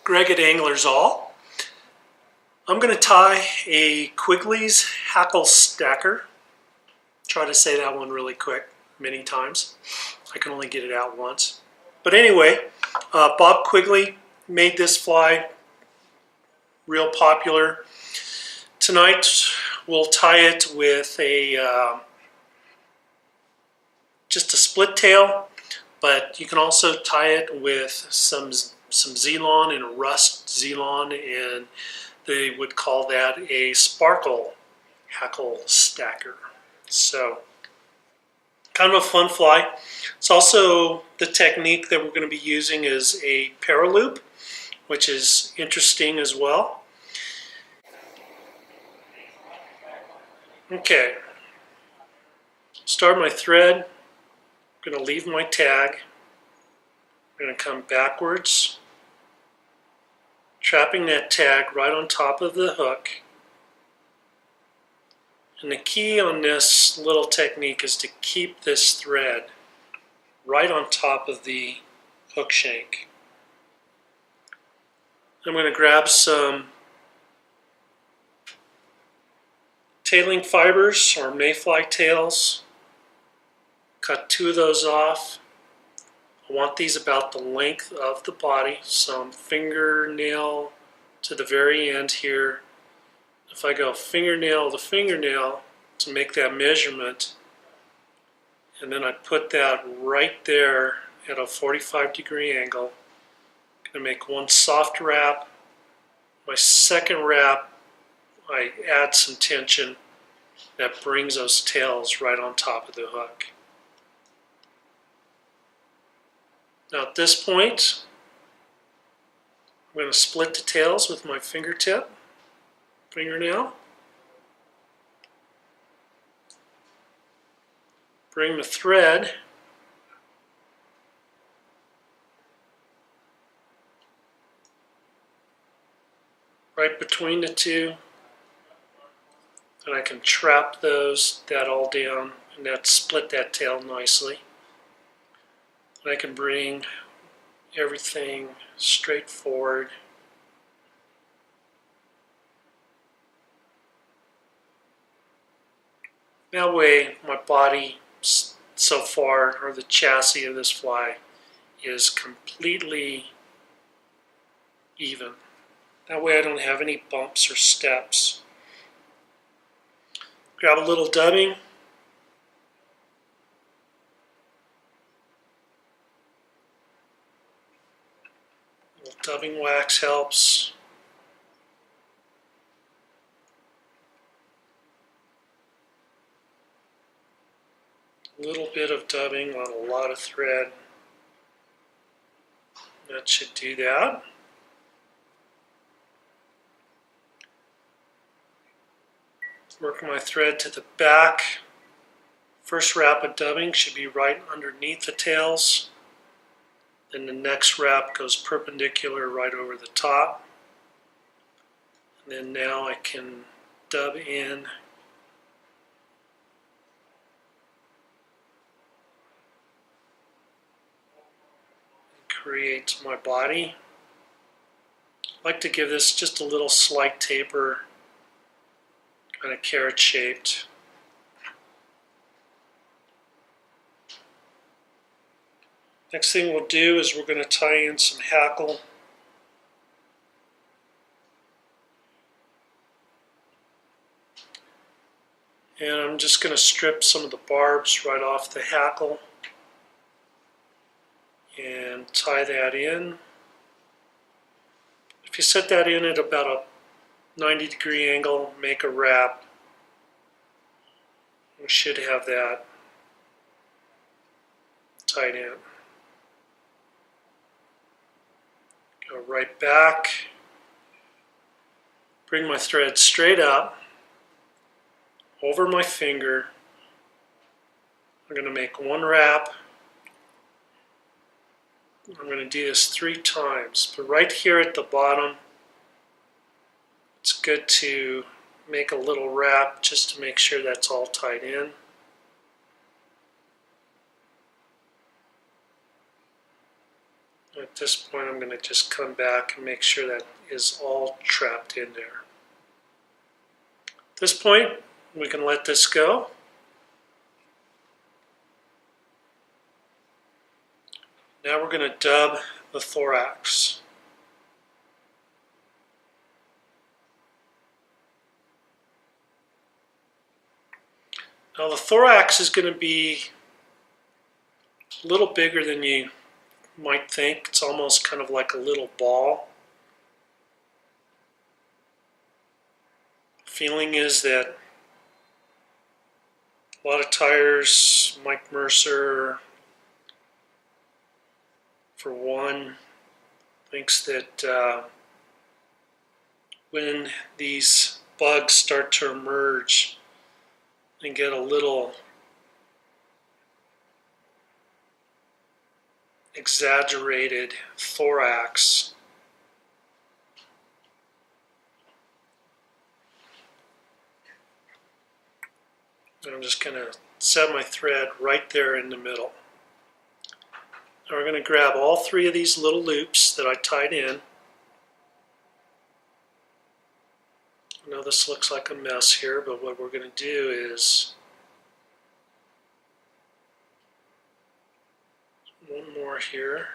Greg at Anglers All. I'm going to tie a Quigley's Hackle Stacker. Try to say that one really quick many times. I can only get it out once. But anyway, Bob Quigley made this fly real popular. Tonight we'll tie it with a just a split tail, but you can also tie it with some Zelon and a rust Zelon, and they would call that a sparkle hackle stacker. So kind of a fun fly. It's also the technique that we're going to be using is a paraloop, which is interesting as well. Okay, start my thread. I'm going to leave my tag. I'm going to come backwards, trapping that tag right on top of the hook. And the key on this little technique is to keep this thread right on top of the hook shank. I'm going to grab some tailing fibers or mayfly tails, cut 2 of those off. I want these about the length of the body, some fingernail to the very end here. If I go fingernail to fingernail to make that measurement, and then I put that right there at a 45-degree angle, I'm going to make one soft wrap. My second wrap, I add some tension that brings those tails right on top of the hook. Now at this point, I'm going to split the tails with my fingernail. Bring the thread right between the two, and I can trap that all down, and that split that tail nicely. And I can bring everything straight forward. That way my body so far, or the chassis of this fly, is completely even. That way I don't have any bumps or steps. Grab a little dubbing. A little dubbing wax helps. A little bit of dubbing on a lot of thread. That should do that. Work my thread to the back. First wrap of dubbing should be right underneath the tails. Then the next wrap goes perpendicular right over the top. And then now I can dub in create my body. I like to give this just a little slight taper, kind of carrot shaped. Next thing we'll do is we're going to tie in some hackle. And I'm just going to strip some of the barbs right off the hackle and tie that in. If you set that in at about a 90-degree angle, make a wrap, we should have that tied in. Go right back, bring my thread straight up over my finger. I'm going to make one wrap. I'm going to do this 3 times, but right here at the bottom, it's good to make a little wrap just to make sure that's all tied in. At this point, I'm going to just come back and make sure that is all trapped in there. At this point, we can let this go. Now we're going to dub the thorax. Now the thorax is going to be a little bigger than you might think. It's almost kind of like a little ball. Feeling is that a lot of tires, Mike Mercer, for one, thinks that when these bugs start to emerge and get a little exaggerated thorax, I'm just going to set my thread right there in the middle. Now we're going to grab all three of these little loops that I tied in. I know this looks like a mess here, but what we're going to do is one more here.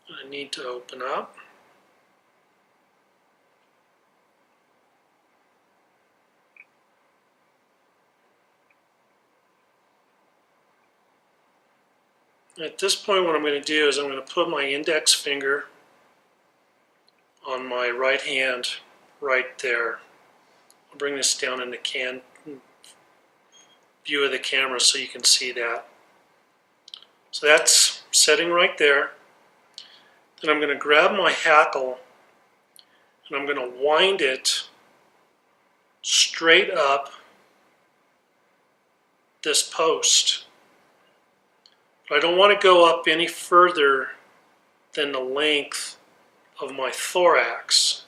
I need to open up. At this point, what I'm going to do is I'm going to put my index finger on my right hand right there. I'll bring this down in the view of the camera so you can see that. So that's setting right there. Then I'm going to grab my hackle and I'm going to wind it straight up this post. But I don't want to go up any further than the length of my thorax.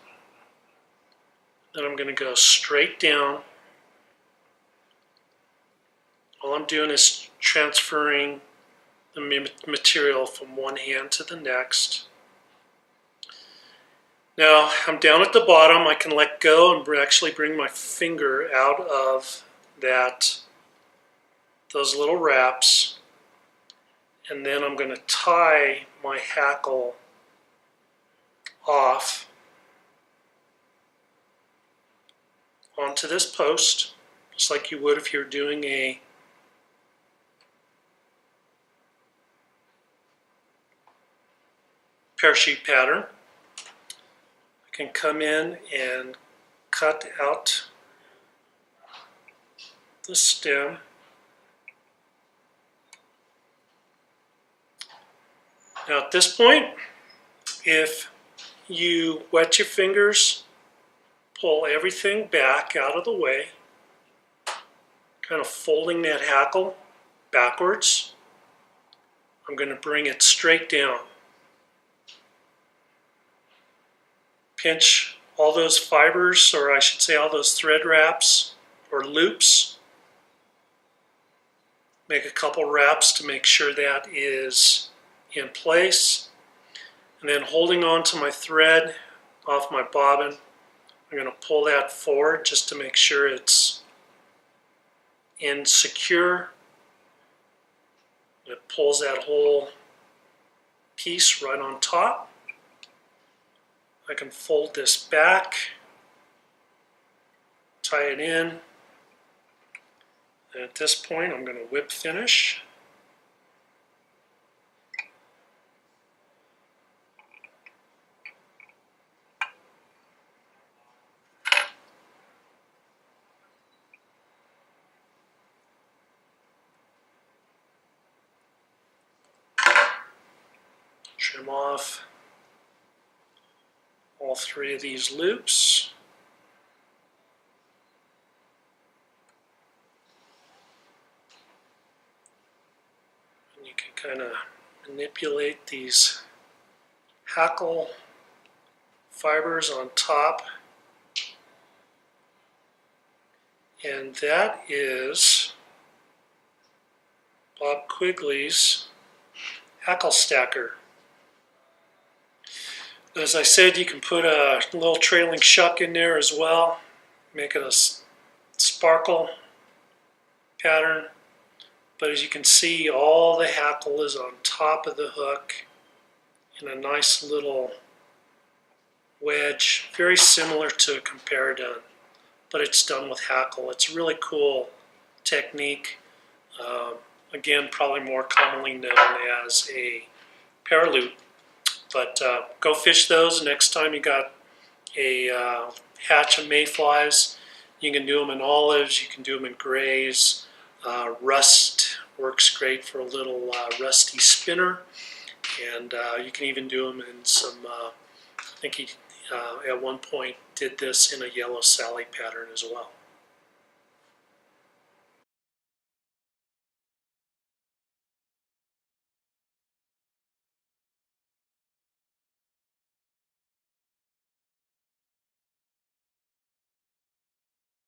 Then I'm going to go straight down. All I'm doing is transferring the material from one hand to the next. Now I'm down at the bottom. I can let go and actually bring my finger out of those little wraps. And then I'm going to tie my hackle off onto this post, just like you would if you're doing a parachute pattern. I can come in and cut out the stem. Now at this point, if you wet your fingers, pull everything back out of the way, kind of folding that hackle backwards, I'm going to bring it straight down. Pinch all those fibers, or I should say all those thread wraps or loops. Make a couple wraps to make sure that is in place, and then holding on to my thread off my bobbin, I'm going to pull that forward just to make sure it's in secure. It pulls that whole piece right on top. I can fold this back, tie it in, and at this point I'm going to whip finish. Trim off all three of these loops. And you can kind of manipulate these hackle fibers on top. And that is Bob Quigley's Hackle Stacker. As I said, you can put a little trailing shuck in there as well, make it a sparkle pattern. But as you can see, all the hackle is on top of the hook in a nice little wedge, very similar to a comparadun, but it's done with hackle. It's a really cool technique. Again, probably more commonly known as a paraloop. But go fish those next time you got a hatch of mayflies. You can do them in olives, you can do them in grays. Rust works great for a little rusty spinner. And you can even do them in some, I think he at one point did this in a yellow Sally pattern as well.